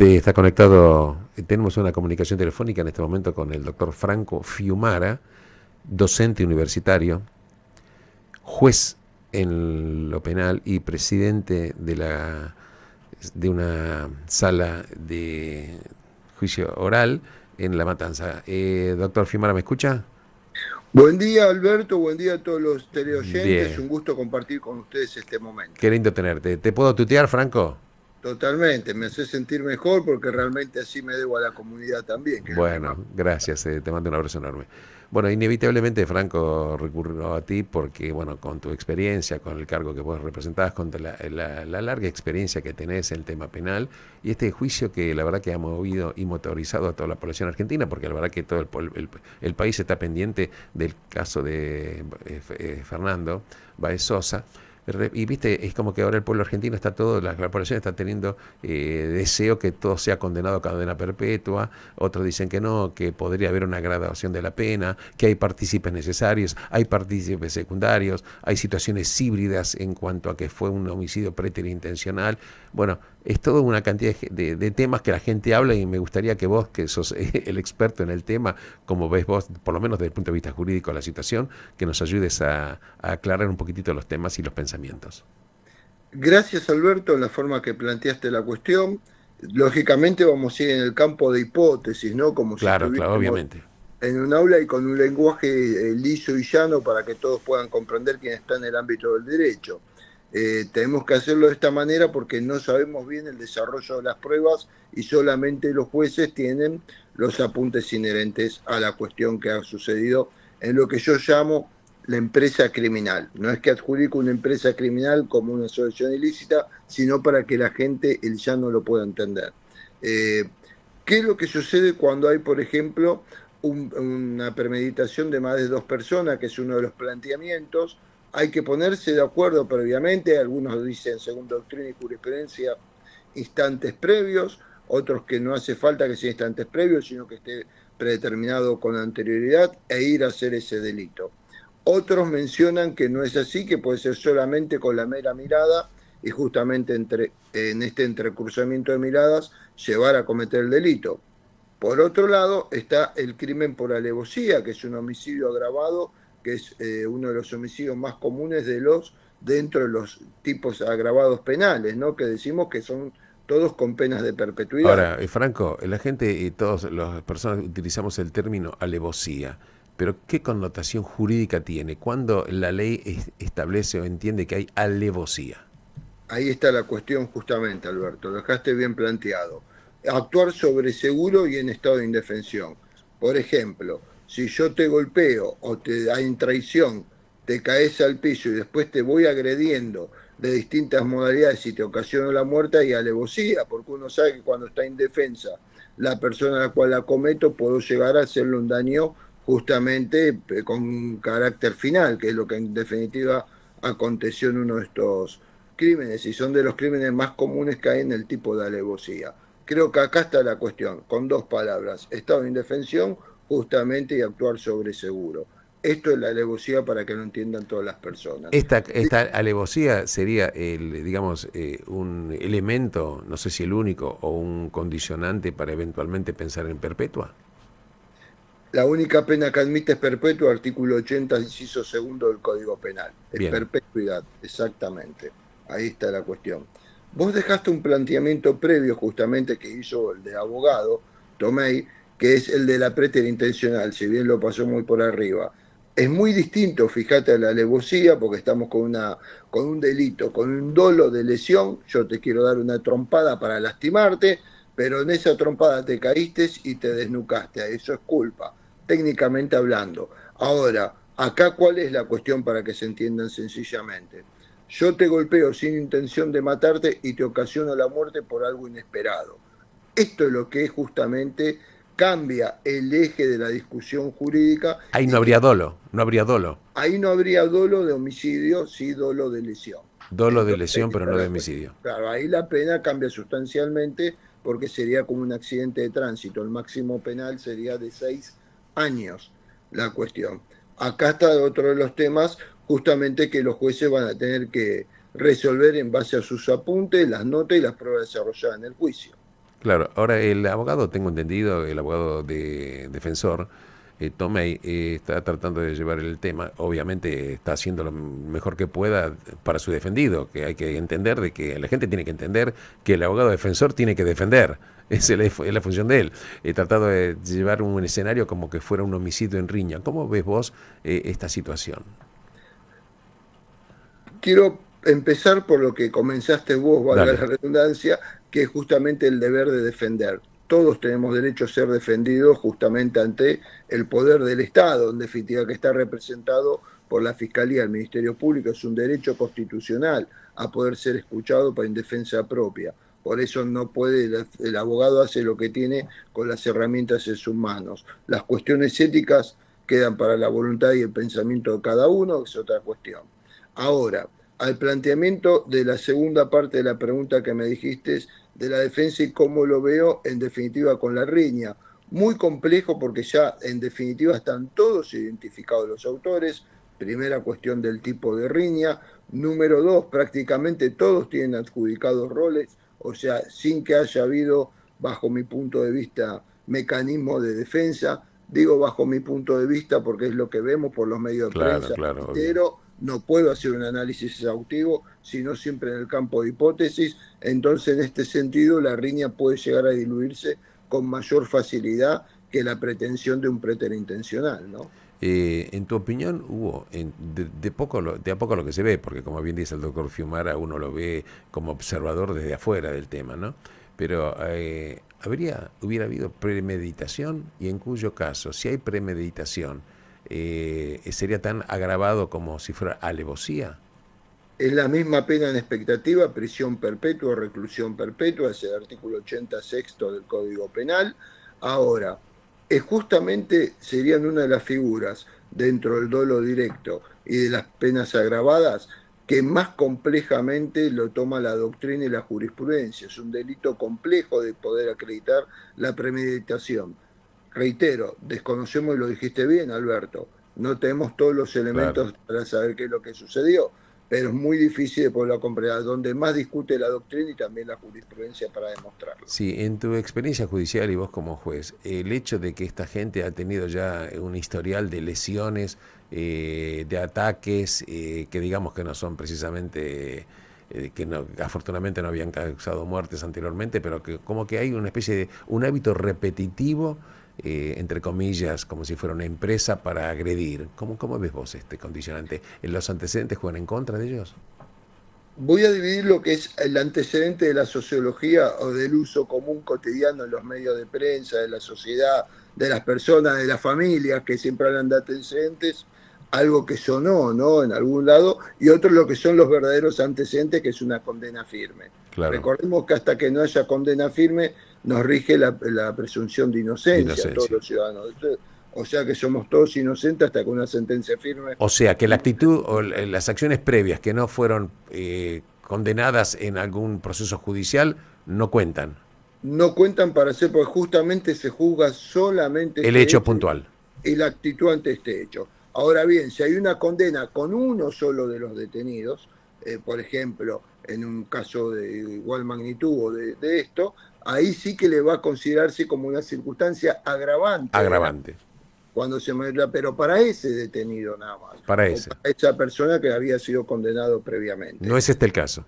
Te está conectado, tenemos una comunicación telefónica en este momento con el doctor Franco Fiumara, docente universitario, juez en lo penal y presidente de una sala de juicio oral en La Matanza. Doctor Fiumara, ¿me escucha? Buen día, Alberto, buen día a todos los teleoyentes. Bien, Un gusto compartir con ustedes este momento. qué lindo tenerte. ¿Te puedo tutear, Franco? Totalmente, me hace sentir mejor porque realmente así me debo a la comunidad también, que es lo que más. Bueno, gracias, te mando un abrazo enorme. Bueno, inevitablemente, Franco, recurro a ti porque, bueno, con tu experiencia, con el cargo que vos representás, con la larga experiencia que tenés en el tema penal y este juicio que la verdad que ha movido y motorizado a toda la población argentina, porque la verdad que todo el país está pendiente del caso de Fernando Baez Sosa. Y viste, es como que ahora el pueblo argentino está todo, la población está teniendo deseo que todo sea condenado a cadena perpetua, otros dicen que no, que podría haber una graduación de la pena, que hay partícipes necesarios, hay partícipes secundarios, hay situaciones híbridas en cuanto a que fue un homicidio preterintencional. Bueno, es toda una cantidad de temas que la gente habla y me gustaría que vos, que sos el experto en el tema, como ves vos, por lo menos desde el punto de vista jurídico de la situación, que nos ayudes a aclarar un poquitito los temas y los pensamientos. Gracias, Alberto, en la forma que planteaste la cuestión. Lógicamente vamos a ir en el campo de hipótesis, ¿no? Como si Claro, claro, estuviésemos obviamente. en un aula y con un lenguaje liso y llano para que todos puedan comprender quién está en el ámbito del derecho. Tenemos que hacerlo de esta manera porque no sabemos bien el desarrollo de las pruebas y solamente los jueces tienen los apuntes inherentes a la cuestión que ha sucedido en lo que yo llamo la empresa criminal. No es que adjudico una empresa criminal como una asociación ilícita, sino para que la gente el ya no lo pueda entender. Eh, ¿Qué es lo que sucede cuando hay, por ejemplo, una premeditación de más de dos personas, que es uno de los planteamientos? Hay que ponerse de acuerdo previamente, algunos dicen, según doctrina y jurisprudencia, instantes previos, otros que no hace falta que sea instantes previos, sino que esté predeterminado con anterioridad e ir a hacer ese delito. Otros mencionan que no es así, que puede ser solamente con la mera mirada y justamente en este entrecruzamiento de miradas llevar a cometer el delito. Por otro lado está el crimen por alevosía, que es un homicidio agravado, que es uno de los homicidios más comunes dentro de los tipos agravados penales, ¿no? Que decimos que son todos con penas de perpetuidad. Ahora, Franco, la gente y todas las personas utilizamos el término alevosía, pero ¿qué connotación jurídica tiene cuando la ley establece o entiende que hay alevosía? Ahí está la cuestión justamente, Alberto, lo dejaste bien planteado. Actuar sobre seguro y en estado de indefensión. Por ejemplo, si yo te golpeo o te hay traición, te caes al piso y después te voy agrediendo de distintas modalidades y te ocasiono la muerte, hay alevosía, porque uno sabe que cuando está indefensa la persona a la cual la cometo, puedo llegar a hacerle un daño justamente con carácter final, que es lo que en definitiva aconteció en uno de estos crímenes y son de los crímenes más comunes que hay en el tipo de alevosía. Creo que acá está la cuestión, con dos palabras, estado de indefensión justamente y actuar sobre seguro. Esto es la alevosía para que lo entiendan todas las personas. Esta alevosía sería, digamos, un elemento, no sé si el único, o un condicionante para eventualmente pensar en perpetua. La única pena que admite es perpetua, artículo 80, inciso segundo del Código Penal. Es Bien, perpetuidad, exactamente. Ahí está la cuestión. Vos dejaste un planteamiento previo justamente que hizo el de abogado, Tomei, que es el de la preterintencional, si bien lo pasó muy por arriba. Es muy distinto, fíjate, a la alevosía, porque estamos con un delito, con un dolo de lesión. Yo te quiero dar una trompada para lastimarte, pero en esa trompada te caíste y te desnucaste. Eso es culpa técnicamente hablando. Ahora, acá cuál es la cuestión para que se entiendan sencillamente. Yo te golpeo sin intención de matarte y te ocasiono la muerte por algo inesperado. Esto es lo que justamente cambia el eje de la discusión jurídica ahí no y que habría dolo, no habría dolo. ahí no habría dolo de homicidio, sí dolo de lesión. Dolo de Entonces ahí lesión, pero está no de la cuestión. homicidio. Claro, ahí la pena cambia sustancialmente porque sería como un accidente de tránsito. El máximo penal sería de 6 años la cuestión. Acá está otro de los temas justamente que los jueces van a tener que resolver en base a sus apuntes, las notas y las pruebas desarrolladas en el juicio. Claro, ahora el abogado, tengo entendido, el abogado defensor, Tomei, está tratando de llevar el tema, obviamente está haciendo lo mejor que pueda para su defendido, que hay que entender de que la gente tiene que entender que el abogado defensor tiene que defender, es la función de él. He tratado de llevar un escenario como que fuera un homicidio en riña. ¿Cómo ves vos esta situación? Quiero empezar por lo que comenzaste vos, valga Dale, la redundancia, que es justamente el deber de defender. Todos tenemos derecho a ser defendidos justamente ante el poder del Estado, en definitiva, que está representado por la Fiscalía, el Ministerio Público. Es un derecho constitucional a poder ser escuchado en defensa propia. Por eso no puede, el abogado hace lo que tiene con las herramientas en sus manos. Las cuestiones éticas quedan para la voluntad y el pensamiento de cada uno, que es otra cuestión. Ahora, al planteamiento de la segunda parte de la pregunta que me dijiste de la defensa y cómo lo veo en definitiva con la riña. Muy complejo porque ya en definitiva están todos identificados los autores. Primera cuestión del tipo de riña. Número dos, prácticamente todos tienen adjudicados roles, o sea, sin que haya habido, bajo mi punto de vista, mecanismo de defensa. Digo bajo mi punto de vista porque es lo que vemos por los medios de claro, prensa, claro, obvio. pero no puedo hacer un análisis exhaustivo, sino siempre en el campo de hipótesis. Entonces, en este sentido, la riña puede llegar a diluirse con mayor facilidad que la pretensión de un preterintencional, ¿no? En tu opinión, Hugo, de a poco lo que se ve, porque como bien dice el doctor Fiumara, uno lo ve como observador desde afuera del tema, ¿no? Pero hubiera habido premeditación y en cuyo caso, si hay premeditación, ¿sería tan agravado como si fuera alevosía? Es la misma pena en expectativa, prisión perpetua o reclusión perpetua, es el artículo 80 sexto del Código Penal. Ahora, es justamente serían una de las figuras dentro del dolo directo y de las penas agravadas que más complejamente lo toma la doctrina y la jurisprudencia. Es un delito complejo de poder acreditar la premeditación. Reitero, desconocemos, y lo dijiste bien, Alberto, no tenemos todos los Claro. elementos para saber qué es lo que sucedió, pero es muy difícil de poderlo comprender, donde más discute la doctrina y también la jurisprudencia para demostrarlo. Sí, en tu experiencia judicial y vos como juez, el hecho de que esta gente ha tenido ya un historial de lesiones, de ataques, que digamos que no son precisamente, que no, afortunadamente no habían causado muertes anteriormente, pero que como que hay una especie de un hábito repetitivo, entre comillas, como si fuera una empresa para agredir. ¿Cómo ves vos este condicionante? ¿Los antecedentes juegan en contra de ellos? Voy a dividir lo que es el antecedente de la sociología o del uso común cotidiano en los medios de prensa, de la sociedad, de las personas, de las familias que siempre hablan de antecedentes, algo que sonó, ¿no? En algún lado, y otro lo que son los verdaderos antecedentes, que es una condena firme. Claro, Recordemos que hasta que no haya condena firme, nos rige la presunción de de inocencia a todos inocencia. los ciudadanos. O sea que somos todos inocentes hasta que una sentencia firme. O sea, que la actitud o las acciones previas que no fueron condenadas en algún proceso judicial no cuentan. No cuentan para hacer, porque justamente se juzga solamente El este hecho hecho puntual. y la actitud ante este hecho. Ahora bien, si hay una condena con uno solo de los detenidos, por ejemplo, en un caso de igual magnitud o de esto, ahí sí que le va a considerarse como una circunstancia agravante de la Agravante. cuando se muestra, pero para ese detenido nada más, Para o ese. para esa persona que había sido condenado previamente. No es este el caso.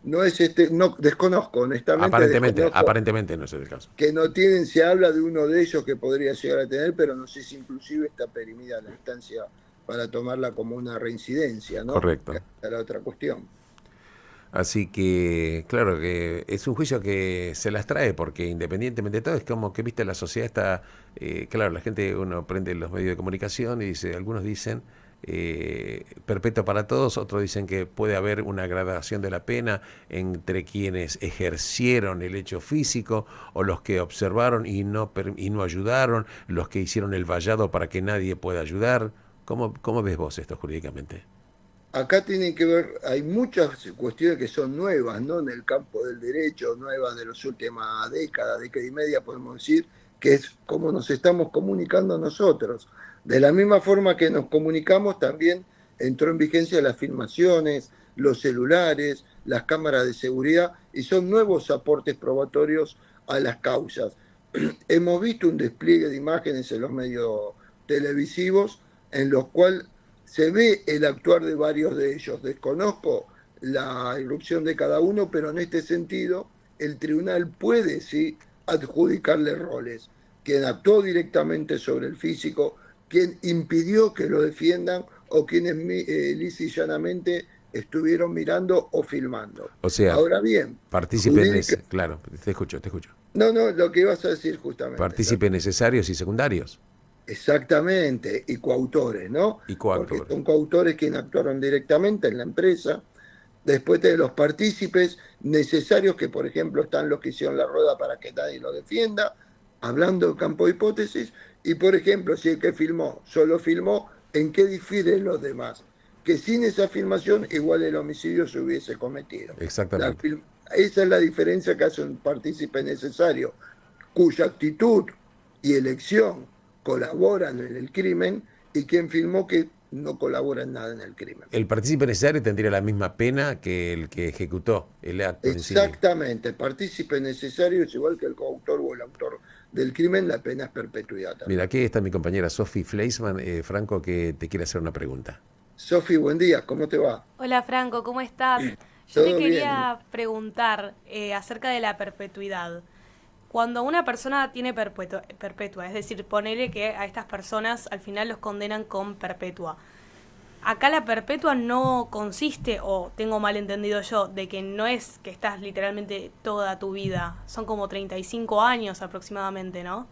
No es este, no desconozco, honestamente Aparentemente, desconozco aparentemente no es el caso. que no tienen, se habla de uno de ellos que podría llegar a tener, pero no sé si inclusive está perimida la instancia para tomarla como una reincidencia, ¿no? Correcto. Esa es la otra cuestión. Así que, claro, que es un juicio que se las trae, porque independientemente de todo, es como que, viste, la sociedad está, claro, la gente, uno prende los medios de comunicación y dice, algunos dicen perpetuo para todos, otros dicen que puede haber una gradación de la pena entre quienes ejercieron el hecho físico o los que observaron y no ayudaron, los que hicieron el vallado para que nadie pueda ayudar. ¿Cómo ves vos esto jurídicamente? Acá tienen que ver, hay muchas cuestiones que son nuevas, ¿no? En el campo del derecho, nuevas de las últimas décadas, década y media, podemos decir, que es cómo nos estamos comunicando nosotros. De la misma forma que nos comunicamos, también entró en vigencia las filmaciones, los celulares, las cámaras de seguridad, y son nuevos aportes probatorios a las causas. Hemos visto un despliegue de imágenes en los medios televisivos en los cuales se ve el actuar de varios de ellos. Desconozco la irrupción de cada uno, pero en este sentido el tribunal puede sí adjudicarle roles. Quien actuó directamente sobre el físico, quien impidió que lo defiendan o quienes lisa y llanamente estuvieron mirando o filmando. O sea, Ahora bien, partícipes, claro, te escucho, te escucho. no, no, lo que ibas a decir justamente. Partícipes necesarios y secundarios. Exactamente, y coautores, ¿no? Y Porque coautores. son coautores quienes actuaron directamente en la empresa. Después de los partícipes necesarios, que por ejemplo están los que hicieron la rueda para que nadie lo defienda, hablando de campo de hipótesis, y por ejemplo, si el que filmó solo filmó, ¿en qué difieren los demás? Que sin esa filmación igual el homicidio se hubiese cometido. Exactamente. Esa es la diferencia que hace un partícipe necesario, cuya actitud y elección colaboran en el crimen, y quien filmó que no colabora en nada en el crimen. El partícipe necesario tendría la misma pena que el que ejecutó el acto en sí. Exactamente, el partícipe necesario es igual que el coautor o el autor del crimen, la pena es perpetuidad también. Mira, aquí está mi compañera Sophie Fleisman, Franco, que te quiere hacer una pregunta. Sofi, buen día, ¿cómo te va? Hola Franco, ¿cómo estás? Yo Todo te quería bien. preguntar acerca de la perpetuidad. Cuando una persona tiene perpetua, es decir, ponele que a estas personas al final los condenan con perpetua. Acá la perpetua no consiste, o tengo mal entendido yo, de que no es que estás literalmente toda tu vida. Son como 35 años aproximadamente, ¿no?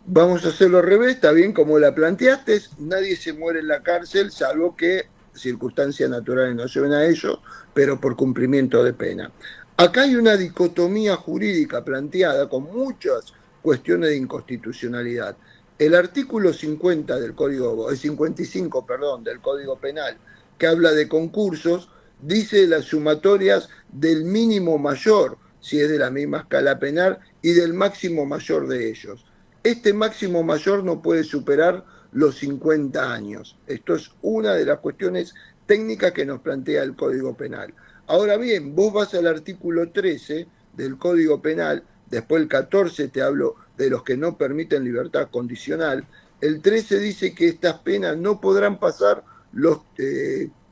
Vamos a hacerlo al revés, está bien como la planteaste, nadie se muere en la cárcel, salvo que circunstancias naturales no lleven a ello, pero por cumplimiento de pena. Acá hay una dicotomía jurídica planteada con muchas cuestiones de inconstitucionalidad. El artículo 50 del Código, el 55, perdón, del Código Penal, que habla de concursos, dice las sumatorias del mínimo mayor, si es de la misma escala penal, y del máximo mayor de ellos. Este máximo mayor no puede superar los 50 años. Esto es una de las cuestiones técnicas que nos plantea el Código Penal. Ahora bien, vos vas al artículo 13 del Código Penal, después el 14 te hablo de los que no permiten libertad condicional, el 13 dice que estas penas no podrán pasar los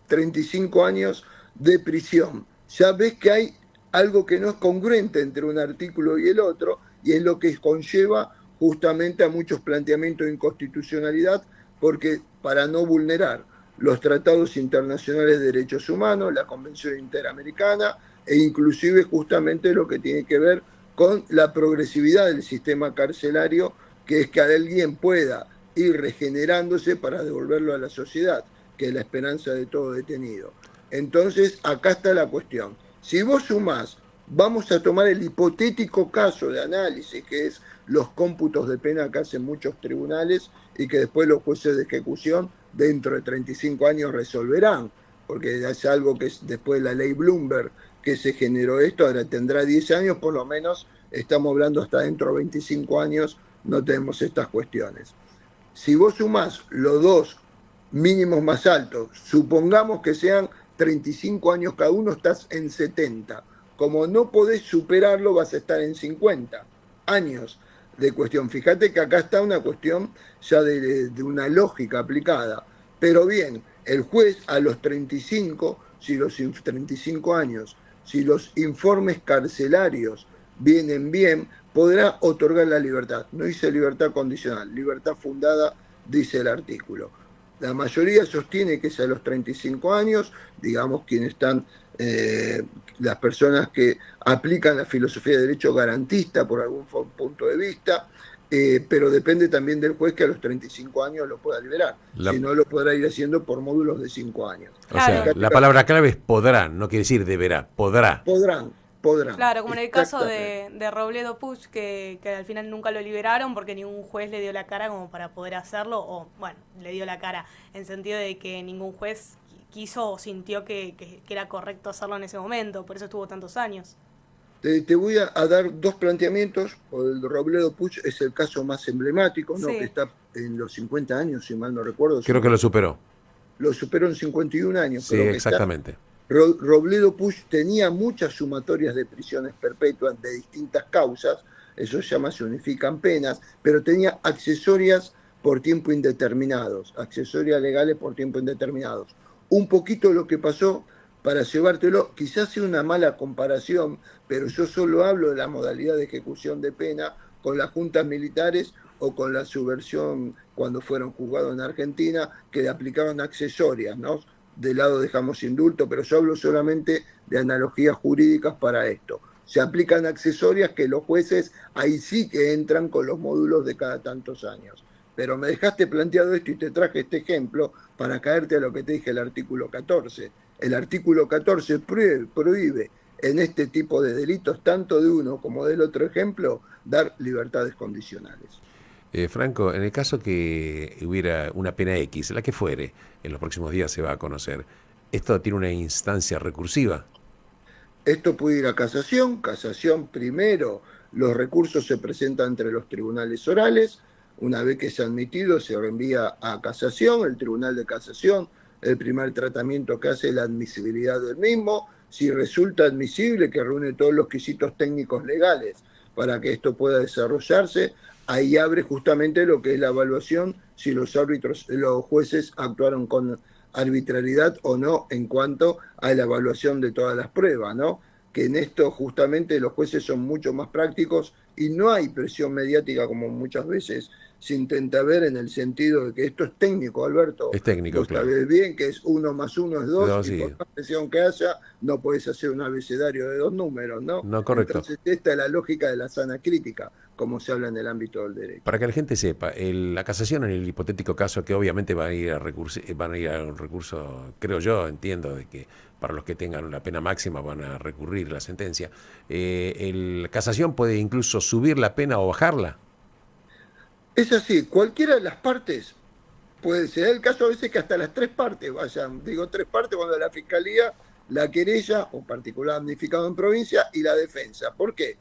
35 años de prisión. Ya ves que hay algo que no es congruente entre un artículo y el otro, y es lo que conlleva justamente a muchos planteamientos de inconstitucionalidad, porque para no vulnerar los tratados internacionales de derechos humanos, la Convención Interamericana, e inclusive justamente lo que tiene que ver con la progresividad del sistema carcelario, que es que alguien pueda ir regenerándose para devolverlo a la sociedad, que es la esperanza de todo detenido. Entonces, acá está la cuestión. Si vos sumás, vamos a tomar el hipotético caso de análisis, que es los cómputos de pena que hacen muchos tribunales y que después los jueces de ejecución dentro de 35 años resolverán, porque es algo que es después de la ley Bloomberg que se generó esto, ahora tendrá 10 años por lo menos, estamos hablando hasta dentro de 25 años, no tenemos estas cuestiones. Si vos sumás los dos mínimos más altos, supongamos que sean 35 años cada uno, estás en 70. Como no podés superarlo, vas a estar en 50 años de cuestión. Fíjate que acá está una cuestión ya de una lógica aplicada. Pero bien, el juez a los 35, si los 35 años, si los informes carcelarios vienen bien, podrá otorgar la libertad. No dice libertad condicional, libertad fundada, dice el artículo. La mayoría sostiene que es a los 35 años, digamos, quienes están, las personas que aplican la filosofía de derecho garantista por algún punto de vista, pero depende también del juez que a los 35 años lo pueda liberar. Si no, lo podrá ir haciendo por módulos de 5 años. O sea, la palabra clave es podrán, no quiere decir deberá, podrá. Podrán. Claro, como en el caso de Robledo Puig, que al final nunca lo liberaron porque ningún juez le dio la cara como para poder hacerlo, o bueno, le dio la cara en sentido de que ningún juez quiso o sintió que era correcto hacerlo en ese momento, por eso estuvo tantos años. Te voy a dar dos planteamientos. El Robledo Puig es el caso más emblemático, ¿no? Sí. Que está en los 50 años, si mal no recuerdo. Creo que lo superó. Lo superó en 51 años. Sí, exactamente. Robledo Puig tenía muchas sumatorias de prisiones perpetuas de distintas causas, eso se llama se unifican penas, pero tenía accesorias por tiempo indeterminados, accesorias legales por tiempo indeterminados. Un poquito lo que pasó, para llevártelo, quizás sea una mala comparación, pero yo solo hablo de la modalidad de ejecución de pena con las juntas militares o con la subversión cuando fueron juzgados en Argentina, que le aplicaban accesorias, ¿no? De lado dejamos indulto, pero yo hablo solamente de analogías jurídicas para esto. Se aplican accesorias que los jueces ahí sí que entran con los módulos de cada tantos años. Pero me dejaste planteado esto y te traje este ejemplo para caerte a lo que te dije el artículo 14. El artículo 14 prohíbe en este tipo de delitos, tanto de uno como del otro ejemplo, dar libertades condicionales. Franco, en el caso que hubiera una pena X, la que fuere, en los próximos días se va a conocer, ¿esto tiene una instancia recursiva? Esto puede ir a casación. Casación primero, los recursos se presentan entre los tribunales orales. Una vez que se ha admitido, se reenvía a casación. El tribunal de casación, el primer tratamiento que hace es la admisibilidad del mismo. Si resulta admisible, que reúne todos los quesitos técnicos legales para que esto pueda desarrollarse, ahí abre justamente lo que es la evaluación, si los árbitros, los jueces actuaron con arbitrariedad o no en cuanto a la evaluación de todas las pruebas, ¿no? Que en esto justamente los jueces son mucho más prácticos y no hay presión mediática como muchas veces se intenta ver, en el sentido de que esto es técnico, Alberto. Es técnico, Vos claro. sabés bien que es 1 más 1 es 2 No, y sí. por más presión que haya no podés hacer un abecedario de 2 números, ¿no? No, correcto. Entonces esta es la lógica de la sana crítica, como se habla en el ámbito del derecho. Para que la gente sepa, la casación en el hipotético caso que obviamente van a ir van a ir a un recurso, creo yo, entiendo, de que para los que tengan la pena máxima van a recurrir la sentencia. La casación puede incluso subir la pena o bajarla. Es así, cualquiera de las partes puede ser el caso a veces que hasta las tres partes vayan, digo tres partes cuando la fiscalía, la querella o particular damnificado en provincia y la defensa. ¿Por qué?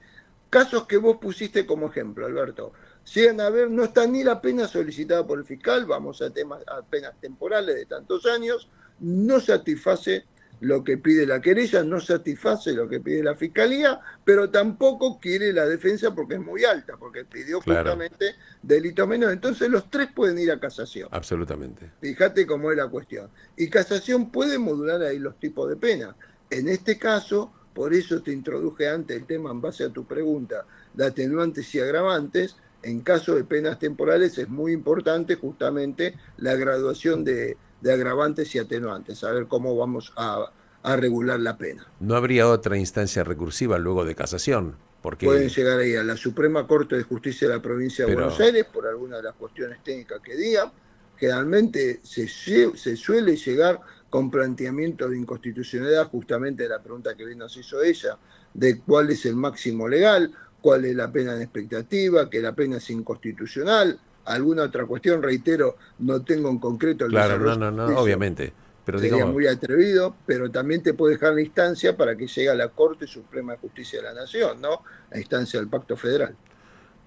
Casos que vos pusiste como ejemplo, Alberto. Llegan a ver, no está ni la pena solicitada por el fiscal, vamos a temas a penas temporales de tantos años, no satisface lo que pide la querella, no satisface lo que pide la fiscalía, pero tampoco quiere la defensa porque es muy alta, porque pidió Claro, justamente delito menor. Entonces los tres pueden ir a casación. absolutamente. Fíjate cómo es la cuestión. Y casación puede modular ahí los tipos de pena. En este caso, por eso te introduje antes el tema en base a tu pregunta, de atenuantes y agravantes. En caso de penas temporales es muy importante justamente la graduación de agravantes y atenuantes, a ver cómo vamos a regular la pena. No habría otra instancia recursiva luego de casación, Pueden porque, llegar ahí a la Suprema Corte de Justicia de la Provincia de Buenos pero, Aires por alguna de las cuestiones técnicas que digan. Generalmente se suele llegar con planteamiento de inconstitucionalidad, justamente de la pregunta que bien nos hizo ella, de cuál es el máximo legal, cuál es la pena en expectativa, que la pena es inconstitucional. Alguna otra cuestión, reitero, no tengo en concreto el claro, no, desarrollo no, del no, juicio, obviamente, pero sería digamos, muy atrevido, pero también te puede dejar la instancia para que llegue a la Corte Suprema de Justicia de la Nación, ¿no? La instancia del Pacto Federal.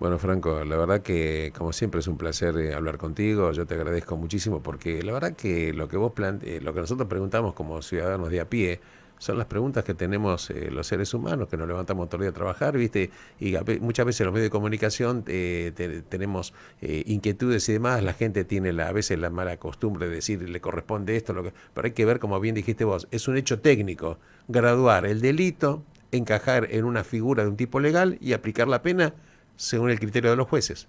bueno, Franco, la verdad que como siempre es un placer hablar contigo. Yo te agradezco muchísimo porque la verdad que lo que vos lo que nosotros preguntamos como ciudadanos de a pie son las preguntas que tenemos los seres humanos que nos levantamos todo el día a trabajar, ¿viste? Y muchas veces los medios de comunicación tenemos inquietudes y demás. La gente tiene a veces la mala costumbre de decir le corresponde esto, pero hay que ver, como bien dijiste vos, es un hecho técnico, graduar el delito, encajar en una figura de un tipo legal y aplicar la pena según el criterio de los jueces.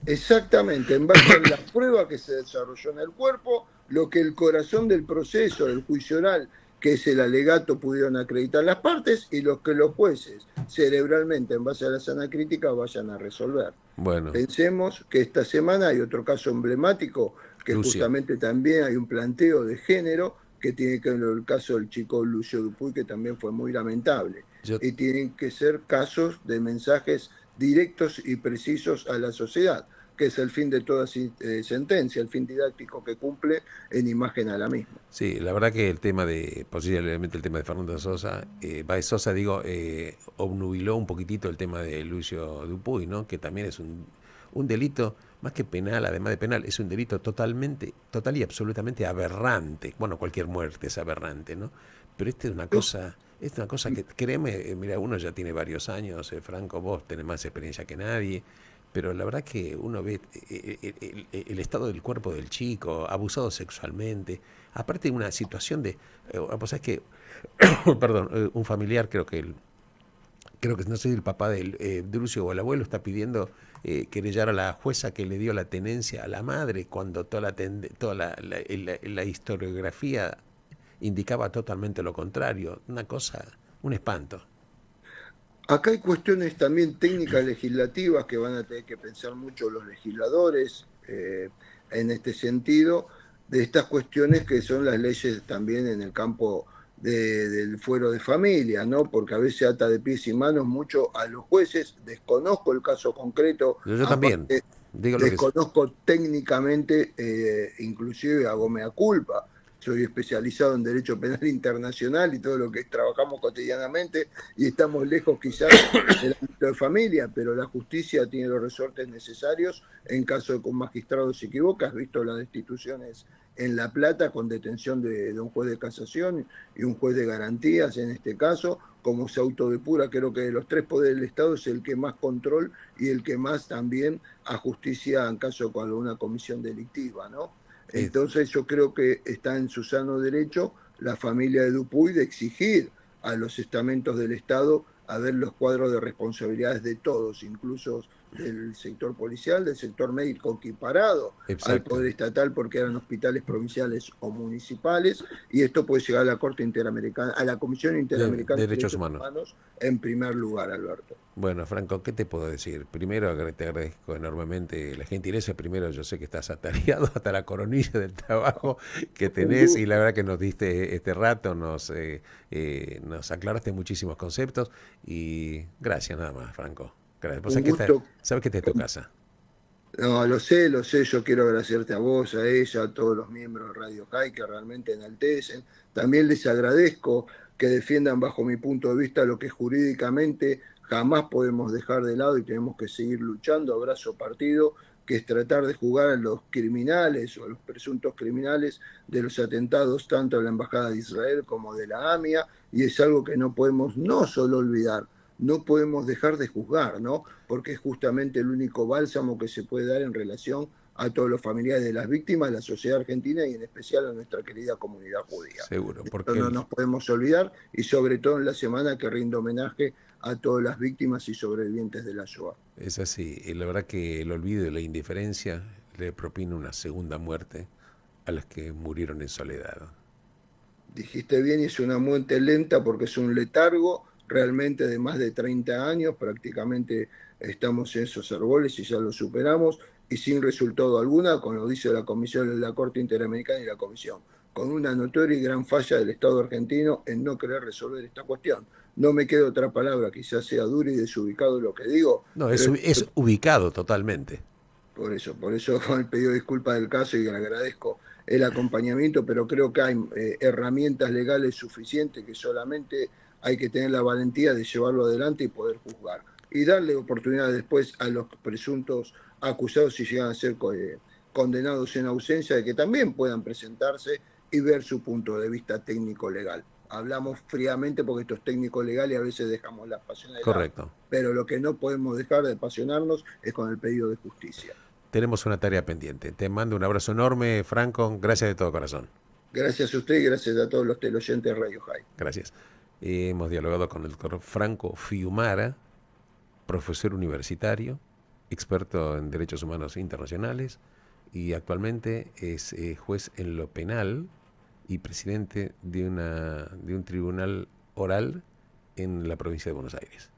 Exactamente, en base a la prueba que se desarrolló en el cuerpo, lo que el corazón del proceso, del juicio oral, que es el alegato, pudieron acreditar las partes y los que los jueces cerebralmente, en base a la sana crítica, vayan a resolver. Bueno, Pensemos que esta semana hay otro caso emblemático, que Lucio, justamente también hay un planteo de género, que tiene que ver con el caso del chico Lucio Dupuy, que también fue muy lamentable. yo, Y tienen que ser casos de mensajes directos y precisos a la sociedad, que es el fin de toda sentencia, el fin didáctico que cumple en imagen a la misma. sí, la verdad que el tema posiblemente el tema de Fernando Sosa, Baez Sosa, digo, obnubiló un poquitito el tema de Lucio Dupuy, ¿no? Que también es un delito, más que penal, además de penal, es un delito total y absolutamente aberrante. Bueno, cualquier muerte es aberrante, ¿no? Pero esta es una cosa que, créeme, mira, uno ya tiene varios años, Franco, vos tenés más experiencia que nadie, pero la verdad que uno ve el estado del cuerpo del chico, abusado sexualmente, aparte de una situación de, vos sabés que, perdón, un familiar, creo que no sé si el papá de Lucio o el abuelo está pidiendo querellar a la jueza que le dio la tenencia a la madre cuando toda la historiografía indicaba totalmente lo contrario. Una cosa, un espanto. Acá hay cuestiones también técnicas legislativas que van a tener que pensar mucho los legisladores en este sentido, de estas cuestiones que son las leyes también en el campo del fuero de familia, ¿no? Porque a veces ata de pies y manos mucho a los jueces. Desconozco el caso concreto, Yo también, aparte digo lo que es. desconozco técnicamente, inclusive hago mea culpa. Soy especializado en Derecho Penal Internacional y todo lo que trabajamos cotidianamente, y estamos lejos quizás del ámbito de familia, pero la justicia tiene los resortes necesarios en caso de que un magistrado se equivoque. Has visto las destituciones en La Plata con detención de un juez de casación y un juez de garantías en este caso, como se autodepura. Creo que de los tres poderes del Estado es el que más control y el que más también a justicia en caso de alguna comisión delictiva, ¿no? eh, Entonces yo creo que está en su sano derecho la familia de Dupuy de exigir a los estamentos del Estado a ver los cuadros de responsabilidades de todos, incluso del sector policial, del sector médico, equiparado al exacto. poder estatal porque eran hospitales provinciales o municipales, y esto puede llegar a la Corte Interamericana, a la Comisión Interamericana de Derechos Derechos humanos. Humanos en primer lugar, Alberto. Bueno, Franco, ¿qué te puedo decir? Primero, te agradezco enormemente la gentileza. Primero, yo sé que estás atareado hasta la coronilla del trabajo que Un tenés y la gusto, verdad que nos diste este rato, nos aclaraste muchísimos conceptos y gracias nada más, Franco. Gracias. Pues un gusto. sabes que esta es tu casa. No, lo sé, yo quiero agradecerte a vos, a ella, a todos los miembros de Radio High que realmente enaltecen. También les agradezco que defiendan bajo mi punto de vista lo que jurídicamente jamás podemos dejar de lado y tenemos que seguir luchando a brazo partido, que es tratar de jugar a los criminales o a los presuntos criminales de los atentados tanto de la Embajada de Israel como de la AMIA, y es algo que no podemos no solo olvidar, no podemos dejar de juzgar, ¿no? Porque es justamente el único bálsamo que se puede dar en relación a todos los familiares de las víctimas, la sociedad argentina y en especial a nuestra querida comunidad judía. Seguro, De esto porque no nos podemos olvidar, y sobre todo en la semana que rinde homenaje a todas las víctimas y sobrevivientes de la Shoah. es así. Y la verdad que el olvido y la indiferencia le propina una segunda muerte a los que murieron en soledad. Dijiste bien, y es una muerte lenta porque es un letargo realmente de más de 30 años, prácticamente estamos en esos árboles y ya lo superamos, y sin resultado alguna, como lo dice la Comisión de la Corte Interamericana y la Comisión, con una notoria y gran falla del Estado argentino en no querer resolver esta cuestión. No me queda otra palabra, quizás sea duro y desubicado lo que digo, No, pero es ubicado totalmente. por eso con el pedido de disculpas del caso, y le agradezco el acompañamiento, pero creo que hay herramientas legales suficientes que solamente hay que tener la valentía de llevarlo adelante y poder juzgar. Y darle oportunidad después a los presuntos acusados, si llegan a ser condenados en ausencia, de que también puedan presentarse y ver su punto de vista técnico legal. Hablamos fríamente porque estos técnicos legales a veces dejamos la pasión de lado, Correcto. pero lo que no podemos dejar de apasionarnos es con el pedido de justicia. Tenemos una tarea pendiente. Te mando un abrazo enorme, Franco. Gracias de todo corazón. Gracias a usted y gracias a todos los teleoyentes de Radio High. Gracias. Hemos dialogado con el doctor Franco Fiumara, profesor universitario, experto en derechos humanos internacionales y actualmente es juez en lo penal y presidente de un tribunal oral en la provincia de Buenos Aires.